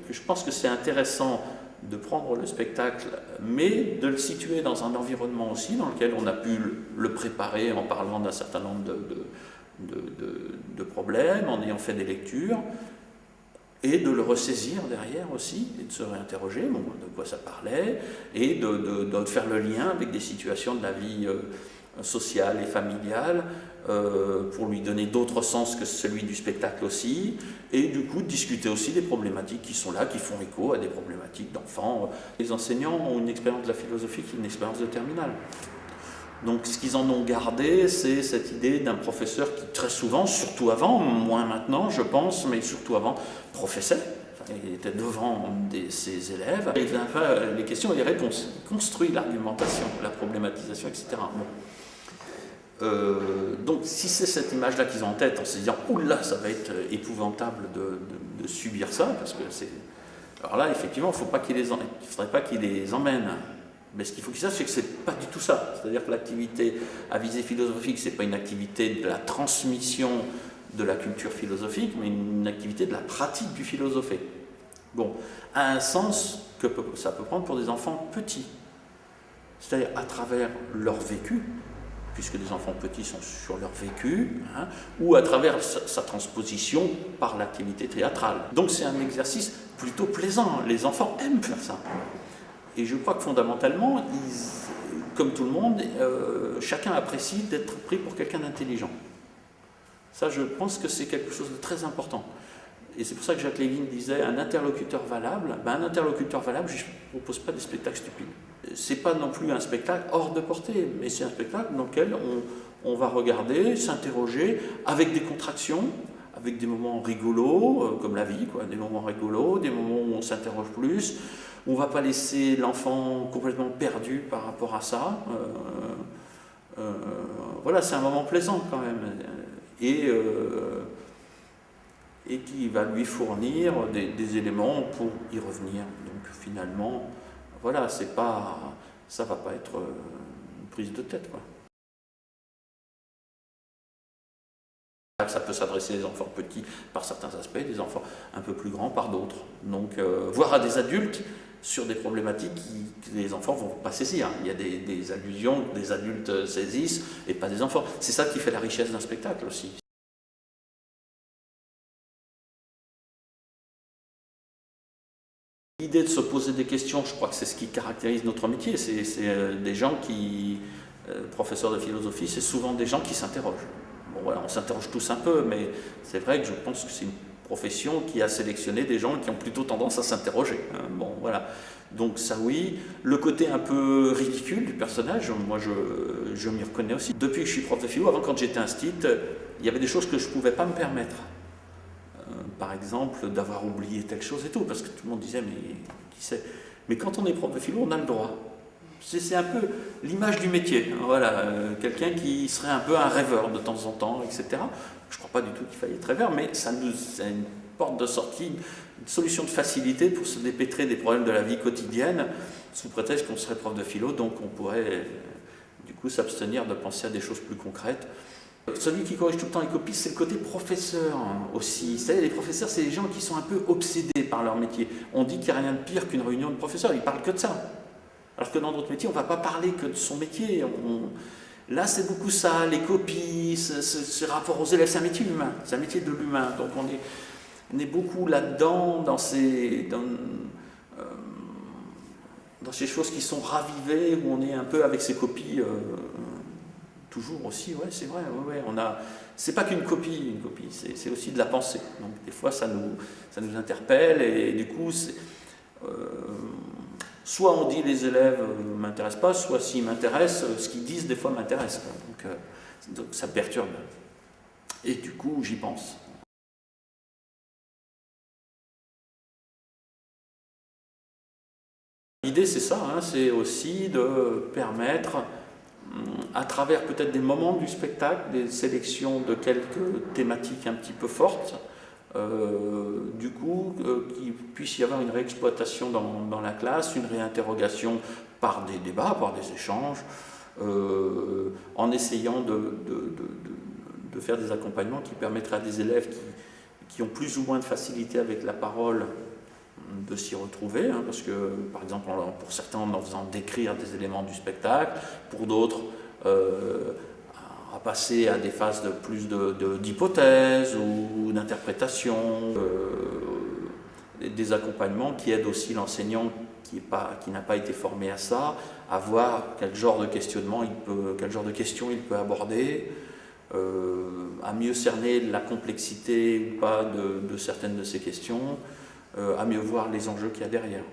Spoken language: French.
que je pense que c'est intéressant de prendre le spectacle, mais de le situer dans un environnement aussi dans lequel on a pu le préparer en parlant d'un certain nombre de problèmes, en ayant fait des lectures, et de le ressaisir derrière aussi, et de se réinterroger, bon, de quoi ça parlait, et de faire le lien avec des situations de la vie sociale et familiale, pour lui donner d'autres sens que celui du spectacle aussi, et du coup de discuter aussi des problématiques qui sont là, qui font écho à des problématiques d'enfants. Les enseignants ont une expérience de la philosophie qui est une expérience de terminale. Donc ce qu'ils en ont gardé, c'est cette idée d'un professeur qui très souvent, surtout avant, moins maintenant je pense, mais surtout avant, professait. Il était devant ses élèves, il vient faire les questions et les réponses, il construit l'argumentation, la problématisation, etc. Bon. Donc si c'est cette image-là qu'ils ont en tête, en se disant « Oula, ça va être épouvantable de subir ça », parce que c'est... Alors là, effectivement, il ne faudrait pas qu'ils les emmènent. Mais ce qu'il faut qu'ils sachent, c'est que ce n'est pas du tout ça. C'est-à-dire que l'activité à visée philosophique, ce n'est pas une activité de la transmission de la culture philosophique, mais une activité de la pratique du philosophé. Bon, à un sens que ça peut prendre pour des enfants petits. C'est-à-dire à travers leur vécu, puisque les enfants petits sont sur leur vécu, hein, ou à travers sa transposition par l'activité théâtrale. Donc c'est un exercice plutôt plaisant, les enfants aiment faire ça. Et je crois que fondamentalement, comme tout le monde, chacun apprécie d'être pris pour quelqu'un d'intelligent. Ça, je pense que c'est quelque chose de très important. Et c'est pour ça que Jacques Lévin disait un interlocuteur valable. Ben, un interlocuteur valable, je ne propose pas des spectacles stupides. Ce n'est pas non plus un spectacle hors de portée, mais c'est un spectacle dans lequel on va regarder, s'interroger avec des contractions, avec des moments rigolos, comme la vie, quoi, des moments rigolos, des moments où on s'interroge plus. On ne va pas laisser l'enfant complètement perdu par rapport à ça. Voilà, c'est un moment plaisant quand même. Et qui va lui fournir des éléments pour y revenir. Donc finalement, voilà, ça ne va pas être une prise de tête, quoi. Ça peut s'adresser aux enfants petits par certains aspects, des enfants un peu plus grands par d'autres. Donc, voire à des adultes sur des problématiques que les enfants ne vont pas saisir. Il y a des allusions que des adultes saisissent et pas des enfants. C'est ça qui fait la richesse d'un spectacle aussi. L'idée de se poser des questions, je crois que c'est ce qui caractérise notre métier. C'est des gens qui, professeurs de philosophie, c'est souvent des gens qui s'interrogent. Bon, voilà, on s'interroge tous un peu, mais c'est vrai que je pense que c'est une profession qui a sélectionné des gens qui ont plutôt tendance à s'interroger. Bon, voilà. Donc ça oui, le côté un peu ridicule du personnage, moi je m'y reconnais aussi. Depuis que je suis prof de philo, avant quand j'étais instit, il y avait des choses que je ne pouvais pas me permettre. Par exemple, d'avoir oublié telle chose et tout, parce que tout le monde disait, mais qui sait? Mais quand on est prof de philo, on a le droit. C'est un peu l'image du métier, voilà, quelqu'un qui serait un peu un rêveur de temps en temps, etc. Je ne crois pas du tout qu'il faille être rêveur, mais c'est une porte de sortie, une solution de facilité pour se dépêtrer des problèmes de la vie quotidienne, sous prétexte qu'on serait prof de philo, donc on pourrait du coup s'abstenir de penser à des choses plus concrètes. Celui qui corrige tout le temps les copies, c'est le côté professeur aussi. Vous savez, les professeurs, c'est des gens qui sont un peu obsédés par leur métier. On dit qu'il n'y a rien de pire qu'une réunion de professeurs, ils ne parlent que de ça. Alors que dans d'autres métiers, on ne va pas parler que de son métier. Là, c'est beaucoup ça, les copies, ce rapport aux élèves, c'est un métier humain, c'est un métier de l'humain. Donc on est beaucoup là-dedans, dans ces choses qui sont ravivées, où on est un peu avec ses copies, toujours aussi, ouais, c'est vrai, ouais, c'est pas qu'une copie, c'est aussi de la pensée. Donc des fois, ça nous interpelle, et du coup, soit on dit les élèves ne m'intéressent pas, soit s'ils m'intéressent, ce qu'ils disent des fois m'intéresse. Donc ça me perturbe. Et du coup, j'y pense. L'idée, c'est ça, hein, c'est aussi de permettre, à travers peut-être des moments du spectacle, des sélections de quelques thématiques un petit peu fortes, du coup, qu'il puisse y avoir une réexploitation dans la classe, une réinterrogation par des débats, par des échanges, en essayant de faire des accompagnements qui permettraient à des élèves qui ont plus ou moins de facilité avec la parole de s'y retrouver, hein, parce que par exemple pour certains en faisant décrire des éléments du spectacle, pour d'autres à passer à des phases de plus d'hypothèses ou d'interprétation, des accompagnements qui aident aussi l'enseignant qui n'a pas été formé à ça, à voir quel genre de questionnement quel genre de questions il peut aborder, à mieux cerner la complexité ou pas de certaines de ces questions, à mieux voir les enjeux qu'il y a derrière.